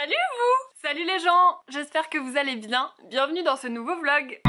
Salut vous! Salut les gens! J'espère que vous allez bien. Bienvenue dans ce nouveau vlog.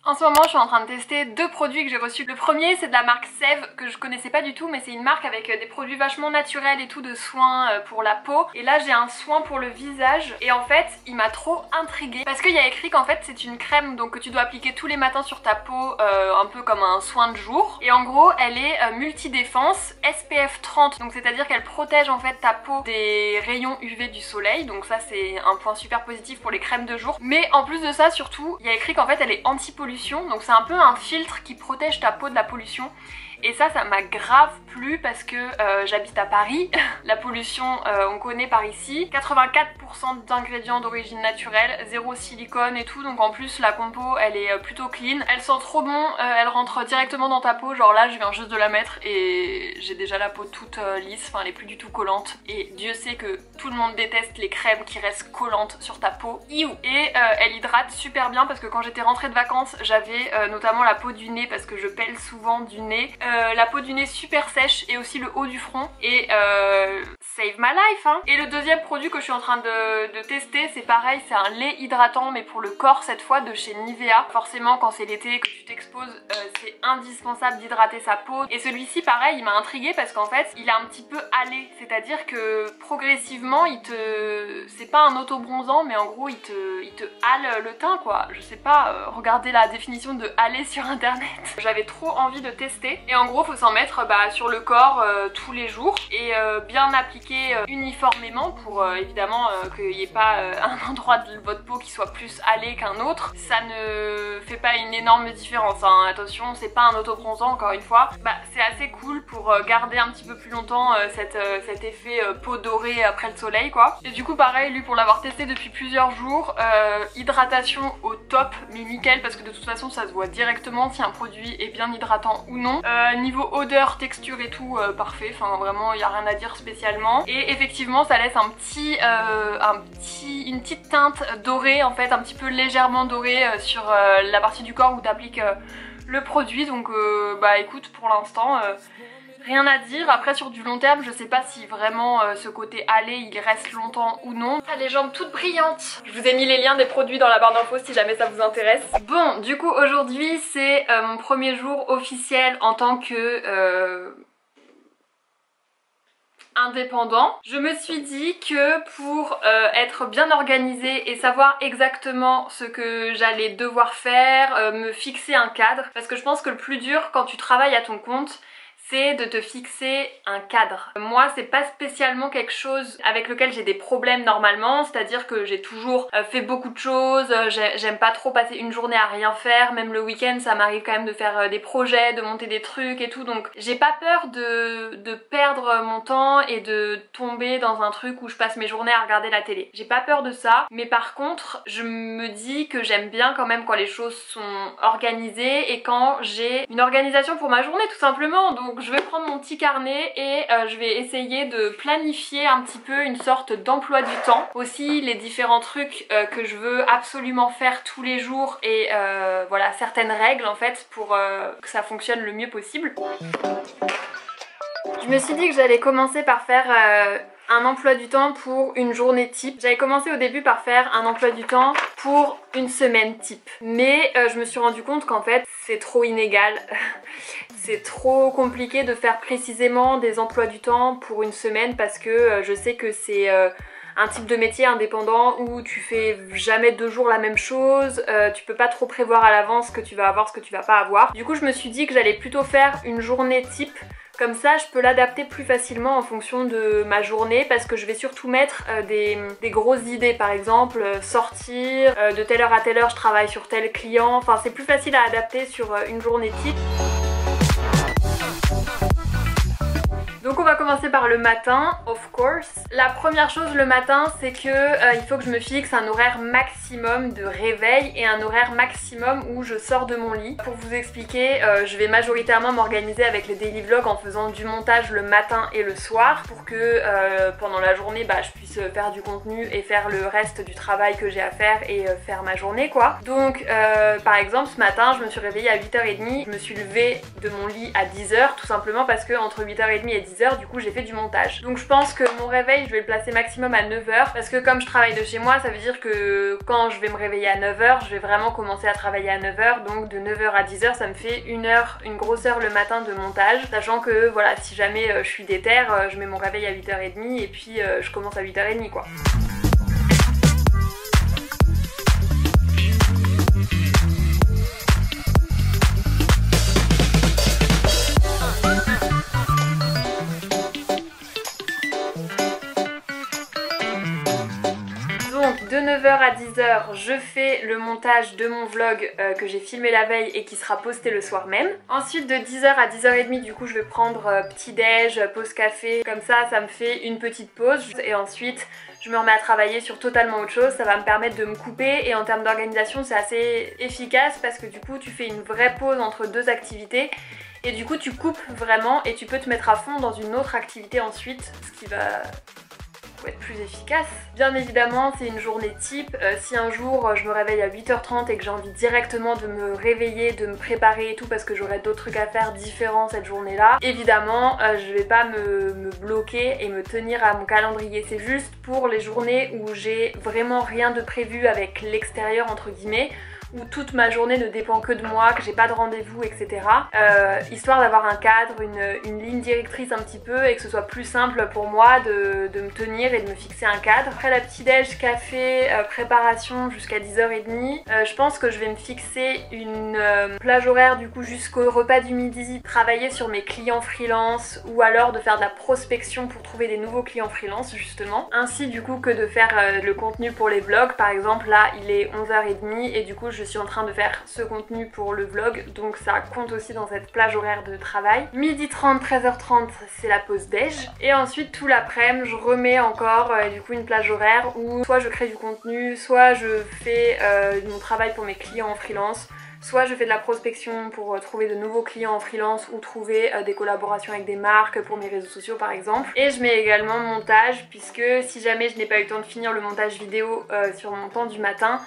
En ce moment je suis en train de tester deux produits que j'ai reçus. Le premier c'est de la marque Sève que je connaissais pas du tout, mais c'est une marque avec des produits vachement naturels et tout, de soins pour la peau. Et là j'ai un soin pour le visage et en fait il m'a trop intriguée parce qu'il y a écrit qu'en fait c'est une crème donc que tu dois appliquer tous les matins sur ta peau, un peu comme un soin de jour. Et en gros elle est multi-défense SPF 30, donc c'est à dire qu'elle protège en fait ta peau des rayons UV du soleil, donc ça c'est un point super positif pour les crèmes de jour. Mais en plus de ça surtout il y a écrit qu'en fait elle est anti-pollution, donc c'est un peu un filtre qui protège ta peau de la pollution. Et ça m'a grave plu parce que j'habite à Paris. La pollution, on connaît par ici. 84% d'ingrédients d'origine naturelle, zéro silicone et tout. Donc en plus la compo elle est plutôt clean. Elle sent trop bon, elle rentre directement dans ta peau. Genre là je viens juste de la mettre et j'ai déjà la peau toute lisse. Enfin elle est plus du tout collante. Et Dieu sait que tout le monde déteste les crèmes qui restent collantes sur ta peau. Iou. Et elle hydrate super bien parce que quand j'étais rentrée de vacances j'avais notamment la peau du nez parce que je pèle souvent du nez. La peau du nez super sèche et aussi le haut du front et save my life hein. Et le deuxième produit que je suis en train de tester c'est pareil, c'est un lait hydratant mais pour le corps cette fois de chez Nivea. Forcément quand c'est l'été que tu t'exposes c'est indispensable d'hydrater sa peau et celui-ci pareil il m'a intriguée parce qu'en fait il est un petit peu hâlé, c'est-à-dire que progressivement c'est pas un auto-bronzant mais en gros il te hâle le teint quoi. Je sais pas, regardez la définition de hâler sur internet. J'avais trop envie de tester et en gros faut s'en mettre sur le corps tous les jours et bien appliquer uniformément pour évidemment qu'il n'y ait pas un endroit de votre peau qui soit plus hâlé qu'un autre. Ça ne fait pas une énorme différence hein. Attention, c'est pas un auto-bronzant encore une fois. C'est assez cool pour garder un petit peu plus longtemps cet effet peau dorée après le soleil quoi. Et du coup pareil, lui pour l'avoir testé depuis plusieurs jours, hydratation au top mais nickel parce que de toute façon ça se voit directement si un produit est bien hydratant ou non. Niveau odeur, texture et tout, parfait, enfin vraiment il n'y a rien à dire spécialement. Et effectivement ça laisse une petite teinte dorée en fait, un petit peu légèrement dorée sur la partie du corps où tu appliques le produit. Donc écoute, pour l'instant rien à dire. Après sur du long terme je sais pas si vraiment ce côté hâlé il reste longtemps ou non. T'as les jambes toutes brillantes. Je vous ai mis les liens des produits dans la barre d'infos si jamais ça vous intéresse. Bon du coup aujourd'hui c'est mon premier jour officiel en tant que indépendant. Je me suis dit que pour être bien organisée et savoir exactement ce que j'allais devoir faire, me fixer un cadre, parce que je pense que le plus dur quand tu travailles à ton compte c'est de te fixer un cadre. Moi c'est pas spécialement quelque chose avec lequel j'ai des problèmes normalement, c'est-à-dire que j'ai toujours fait beaucoup de choses, j'aime pas trop passer une journée à rien faire, même le week-end ça m'arrive quand même de faire des projets, de monter des trucs et tout, donc j'ai pas peur de perdre mon temps et de tomber dans un truc où je passe mes journées à regarder la télé. J'ai pas peur de ça, mais par contre je me dis que j'aime bien quand même quand les choses sont organisées et quand j'ai une organisation pour ma journée tout simplement. Donc je vais prendre mon petit carnet et je vais essayer de planifier un petit peu une sorte d'emploi du temps. Aussi les différents trucs que je veux absolument faire tous les jours et voilà certaines règles en fait pour que ça fonctionne le mieux possible. Je me suis dit que j'allais commencer par faire un emploi du temps pour une journée type. J'avais commencé au début par faire un emploi du temps pour une semaine type. Mais je me suis rendu compte qu'en fait c'est trop inégal. C'est trop compliqué de faire précisément des emplois du temps pour une semaine parce que je sais que c'est un type de métier indépendant où tu fais jamais 2 jours la même chose, tu peux pas trop prévoir à l'avance ce que tu vas avoir, ce que tu vas pas avoir. Du coup je me suis dit que j'allais plutôt faire une journée type. Comme ça je peux l'adapter plus facilement en fonction de ma journée parce que je vais surtout mettre des grosses idées, par exemple sortir, de telle heure à telle heure je travaille sur tel client, enfin c'est plus facile à adapter sur une journée type. Donc on va va commencer par le matin, of course. La première chose le matin, c'est que il faut que je me fixe un horaire maximum de réveil et un horaire maximum où je sors de mon lit. Pour vous expliquer, je vais majoritairement m'organiser avec les daily vlogs en faisant du montage le matin et le soir pour que pendant la journée je puisse faire du contenu et faire le reste du travail que j'ai à faire et faire ma journée quoi. Donc par exemple ce matin je me suis réveillée à 8h30, je me suis levée de mon lit à 10h tout simplement parce que entre 8h30 et 10h du coup j'ai fait du montage. Donc je pense que mon réveil je vais le placer maximum à 9h parce que comme je travaille de chez moi ça veut dire que quand je vais me réveiller à 9h je vais vraiment commencer à travailler à 9h, donc de 9h à 10h ça me fait une grosse heure le matin de montage, sachant que voilà si jamais je suis déter, je mets mon réveil à 8h30 et puis je commence à 8h30 quoi. De 9h à 10h, je fais le montage de mon vlog que j'ai filmé la veille et qui sera posté le soir même. Ensuite de 10h à 10h30 du coup je vais prendre petit déj, pause café, comme ça me fait une petite pause et ensuite je me remets à travailler sur totalement autre chose. Ça va me permettre de me couper et en termes d'organisation c'est assez efficace parce que du coup tu fais une vraie pause entre deux activités et du coup tu coupes vraiment et tu peux te mettre à fond dans une autre activité ensuite, ce qui va être plus efficace. Bien évidemment c'est une journée type, si un jour je me réveille à 8h30 et que j'ai envie directement de me réveiller, de me préparer et tout parce que j'aurai d'autres trucs à faire différents cette journée là, évidemment je vais pas me bloquer et me tenir à mon calendrier. C'est juste pour les journées où j'ai vraiment rien de prévu avec l'extérieur entre guillemets, où toute ma journée ne dépend que de moi, que j'ai pas de rendez-vous, etc. Histoire d'avoir un cadre, une ligne directrice un petit peu et que ce soit plus simple pour moi de me tenir et de me fixer un cadre. Après la petit déj, café, préparation jusqu'à 10h30, je pense que je vais me fixer une plage horaire du coup jusqu'au repas du midi, travailler sur mes clients freelance ou alors de faire de la prospection pour trouver des nouveaux clients freelance justement, ainsi du coup que de faire le contenu pour les vlogs. Par exemple là il est 11h30 et du coup je suis en train de faire ce contenu pour le vlog, donc ça compte aussi dans cette plage horaire de travail. Midi 30, 13h30 c'est la pause déj et ensuite tout l'après-midi je remets encore du coup une plage horaire où soit je crée du contenu, soit je fais mon travail pour mes clients en freelance, soit je fais de la prospection pour trouver de nouveaux clients en freelance ou trouver des collaborations avec des marques pour mes réseaux sociaux par exemple. Et je mets également montage puisque si jamais je n'ai pas eu le temps de finir le montage vidéo sur mon temps du matin,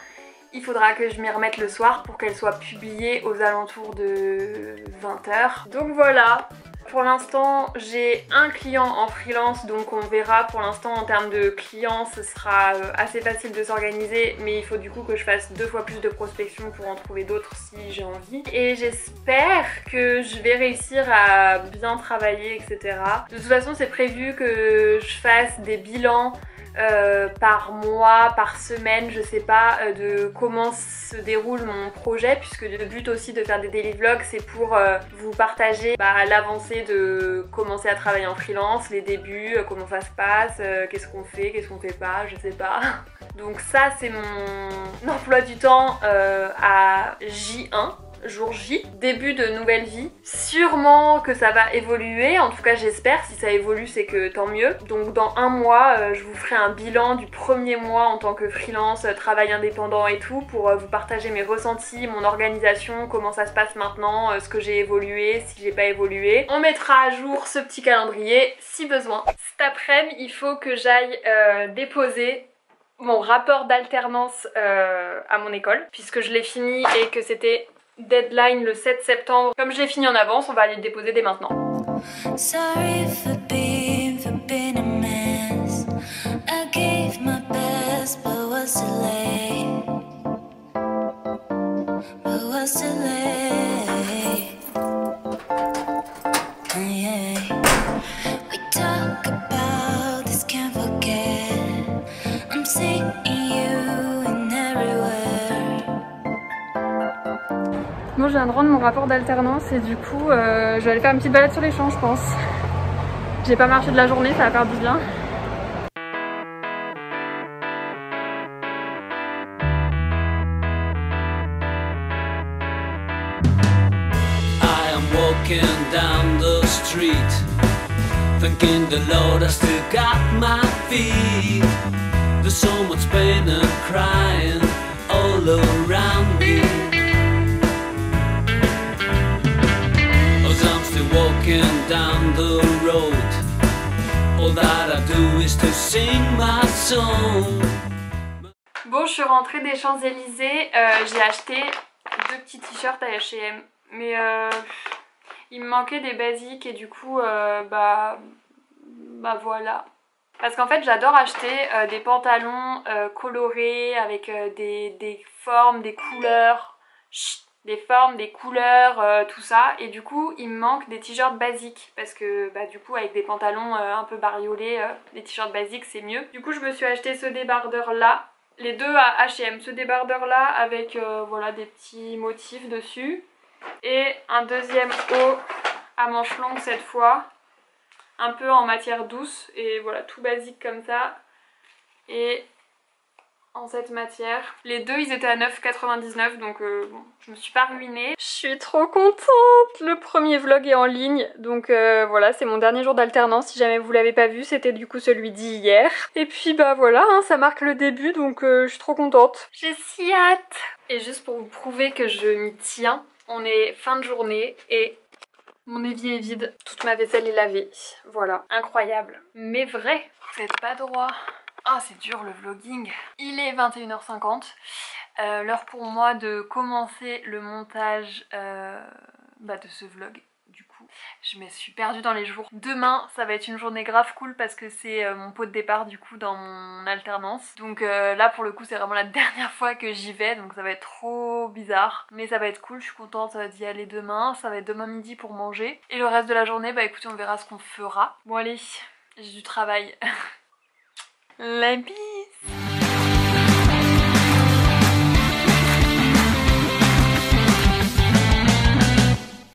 il faudra que je m'y remette le soir pour qu'elle soit publiée aux alentours de 20h. Donc voilà, pour l'instant j'ai un client en freelance, donc on verra. Pour l'instant en termes de clients ce sera assez facile de s'organiser, mais il faut du coup que je fasse 2 fois plus de prospection pour en trouver d'autres si j'ai envie. Et j'espère que je vais réussir à bien travailler, etc. De toute façon c'est prévu que je fasse des bilans par mois, par semaine, je sais pas, de comment se déroule mon projet, puisque le but aussi de faire des daily vlogs c'est pour vous partager l'avancée de commencer à travailler en freelance, les débuts, comment ça se passe, qu'est-ce qu'on fait pas, je sais pas. Donc ça c'est mon emploi du temps à J1. Jour J, début de nouvelle vie. Sûrement que ça va évoluer, en tout cas j'espère. Si ça évolue c'est que tant mieux. Donc dans un mois je vous ferai un bilan du premier mois en tant que freelance, travail indépendant et tout, pour vous partager mes ressentis, mon organisation, comment ça se passe maintenant, ce que j'ai évolué, si j'ai pas évolué. On mettra à jour ce petit calendrier si besoin. Cet après-midi il faut que j'aille déposer mon rapport d'alternance à mon école, puisque je l'ai fini et que c'était deadline le 7 septembre. Comme je l'ai fini en avance, on va aller le déposer dès maintenant. Sorry for being a mess. I gave my best, but was too late. But was too late. Yeah. We talk about this, can't forget. I'm seeing you in everywhere. Bon, je viens de rendre mon rapport d'alternance et du coup je vais aller faire une petite balade sur les champs je pense. J'ai pas marché de la journée, ça va faire du bien. I am walking down the street, Thanking the Lord I still got my feet. There's so much pain and crying all around me. As I'm still walking down the road, all that I do is to sing my song. Bon, je suis rentrée des Champs-Élysées, j'ai acheté 2 petits t-shirts à H&M, mais il me manquait des basiques et du coup, bah voilà. Parce qu'en fait, j'adore acheter des pantalons colorés avec des formes, des couleurs, tout ça. Et du coup, il me manque des t-shirts basiques parce que bah du coup, avec des pantalons un peu bariolés, les t-shirts basiques c'est mieux. Du coup, je me suis acheté ce débardeur là. Les deux à H&M, ce débardeur là avec voilà des petits motifs dessus et un deuxième haut à manches longues cette fois, un peu en matière douce et voilà tout basique comme ça et en cette matière. Les deux ils étaient à 9,99 donc bon, je me suis pas ruinée. Je suis trop contente. Le premier vlog est en ligne donc voilà, c'est mon dernier jour d'alternance. Si jamais vous l'avez pas vu, c'était du coup celui d'hier. Et puis bah voilà, hein, ça marque le début donc je suis trop contente. J'ai si hâte. Et juste pour vous prouver que je m'y tiens, on est fin de journée et mon évier est vide. Toute ma vaisselle est lavée. Voilà, incroyable. Mais vrai, faites pas droit. Ah, c'est dur le vlogging. Il est 21h50. L'heure pour moi de commencer le montage de ce vlog. Du coup, je me suis perdue dans les jours. Demain, ça va être une journée grave cool parce que c'est mon pot de départ du coup dans mon alternance. Donc là pour le coup c'est vraiment la dernière fois que j'y vais, donc ça va être trop bizarre. Mais ça va être cool, je suis contente d'y aller demain. Ça va être demain midi pour manger. Et le reste de la journée, bah écoutez, on verra ce qu'on fera. Bon allez, j'ai du travail. La bise.